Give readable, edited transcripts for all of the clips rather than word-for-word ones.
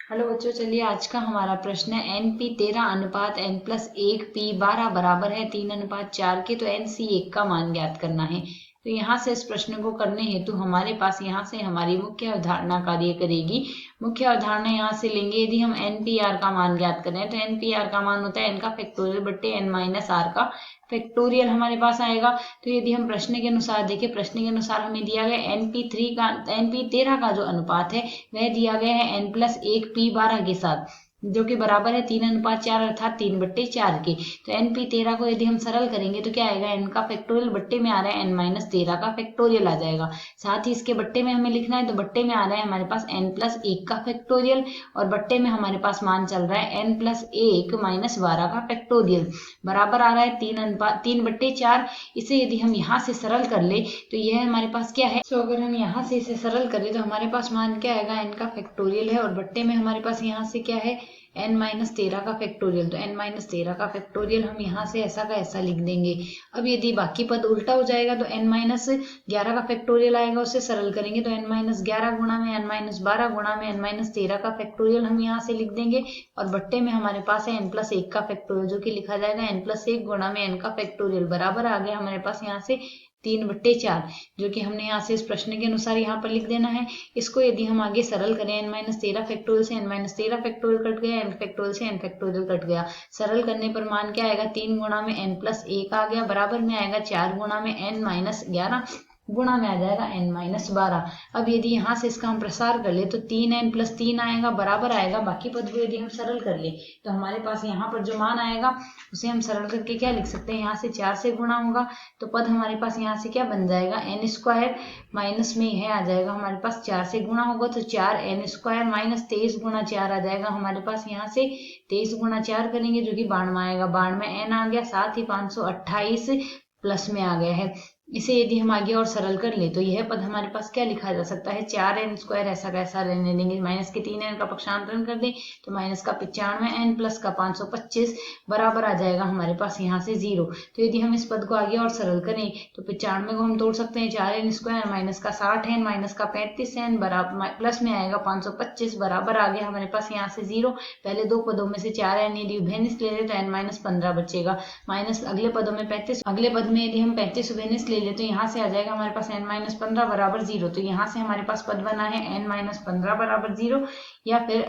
Hello बच्चों, चलिए आज का हमारा प्रश्न है NP 13 अनुपात N+1 P 12 बराबर है 3:4 के। तो NC1 का मान ज्ञात करना है। तो यहाँ से इस प्रश्न को करने हेतु हमारे पास यहाँ से हमारी मुख्य अवधारणा कार्य करेगी। मुख्य अवधारणा यहाँ से लेंगे। यदि हम NPR का मान ज्ञात करें तो NPR का मान होता है N का फैक्टोरियल बट्टे N-R का फैक्टोरियल हमारे पास आएगा। तो यदि हम प्रश्न के अनुसार देखें, प्रश्न के अनुसार हमें दिया गया NP 13 का जो अनुपात है वह दिया गया है N+1 P 12 के साथ, जो कि बराबर है 3:4 अर्थात 3/4 के। तो NP 13 को यदि हम सरल करेंगे तो क्या आएगा, N का फैक्टोरियल बट्टे में आ रहा है N-13 का फैक्टोरियल आ जाएगा। साथ ही इसके बट्टे में हमें लिखना है, तो बट्टे में आ रहा है हमारे पास N+1 का फैक्टोरियल और बट्टे में हमारे पास मान चल रहा है N+1 -12 का फैक्टोरियल बराबर आ रहा है 3/4। इसे यदि हम यहाँ से सरल कर ले तो यह हमारे पास क्या है। तो अगर हम यहाँ से इसे सरल करें तो हमारे पास मान क्या आएगा, N का फैक्टोरियल है और बट्टे में हमारे पास यहाँ से क्या है, N-13 का फैक्टोरियल। तो N-13 का फैक्टोरियल हम यहाँ से ऐसा का ऐसा लिख देंगे। अब यदि बाकी पद उल्टा हो जाएगा तो N-11 का फैक्टोरियल आएगा, उसे सरल करेंगे तो N-11 गुणा में N-12 गुणा में N-13 का फैक्टोरियल हम यहाँ से लिख देंगे। और बट्टे में हमारे पास है N+1 का फैक्टोरियल, जो कि लिखा जाएगा N+1 गुणा में N का फैक्टोरियल बराबर आ गया हमारे पास यहाँ से 3/4, जो कि हमने यहाँ से इस प्रश्न के अनुसार यहाँ पर लिख देना है। इसको यदि हम आगे सरल करें, N-13 फैक्टोरियल से N-13 फैक्टोरियल कट गया, N फैक्टोरियल से N फैक्टोरियल कट गया। सरल करने पर मान क्या आएगा, 3 गुणा में N+1 आ गया, बराबर में आएगा 4 गुणा में N-11 गुणा में आ जाएगा N-12। अब यदि यहाँ से इसका हम प्रसार कर ले तो 3N+3 आएगा, बराबर आएगा। बाकी पद को यदि हम सरल कर ले तो हमारे पास यहाँ पर जो मान आएगा उसे हम सरल करके क्या लिख सकते हैं, यहाँ से 4 से गुणा होगा तो पद हमारे पास यहाँ से क्या बन जाएगा, N² माइनस में यह आ जाएगा हमारे पास 4 से गुणा होगा तो 4N² माइनस 23 गुणा 4 आ जाएगा हमारे पास। यहाँ से 23 गुणा 4 करेंगे जो कि 92 आएगा, 92 N आ गया, साथ ही 528 प्लस में आ गया है। इसे यदि हम आगे और सरल कर ले तो यह पद हमारे पास क्या लिखा जा सकता है, 4N² ऐसा कैसा रहने देंगे, माइनस के 3N का पक्षांतरण कर दें तो माइनस का 95N प्लस का 525 बराबर आ जाएगा हमारे पास यहाँ से 0। तो यदि हम इस पद को आगे और सरल करें तो 95 को हम तोड़ सकते हैं, 4N² माइनस का 60N माइनस का 35N बराबर प्लस में आएगा 525 बराबर आ गया हमारे पास यहाँ से 0। पहले दो पदों में से 4N यदि उभयनिष्ठ ले ले तो N-15 बचेगा, माइनस अगले पदों में 35, अगले पद में यदि हम 35 उभयनिष्ठ ले ले तो यहाँ से आ जाएगा हमारे पास N-15 बराबर 0। तो यहाँ से हमारे पास पद बना है N-15 बराबर 0 या फिर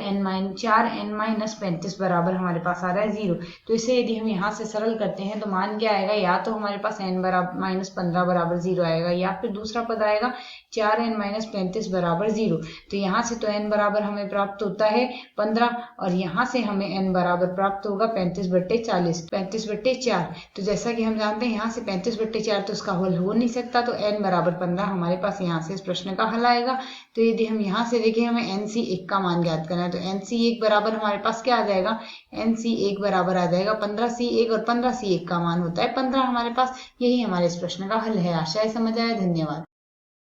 4N-35 बराबर हमारे पास आ रहा है 0। तो इसे यदि हम यहाँ से सरल करते हैं तो मान क्या आएगा, या तो हमारे पास N-15 बराबर 0 आएगा या फिर दूसरा पद आएगा 4N-35 बराबर 0। तो यहाँ से तो N बराबर हमें प्राप्त होता है 15 और यहाँ से हमें N बराबर प्राप्त होगा 35/40, 35/4। तो जैसा कि हम जानते हैं यहाँ से 35/4 तो इसका हल हो नहीं सकता, तो N बराबर 15 हमारे पास यहाँ से इस प्रश्न का हल आएगा। तो यदि हम यहाँ से देखें, हमें NC1 का मान ज्ञात करना है तो NC1 बराबर हमारे पास क्या आ जाएगा, NC1 बराबर आ जाएगा 15C1 और 15C1 का मान होता है 15 हमारे पास। यही हमारे इस प्रश्न का हल है। आशा है समझ आया। धन्यवाद।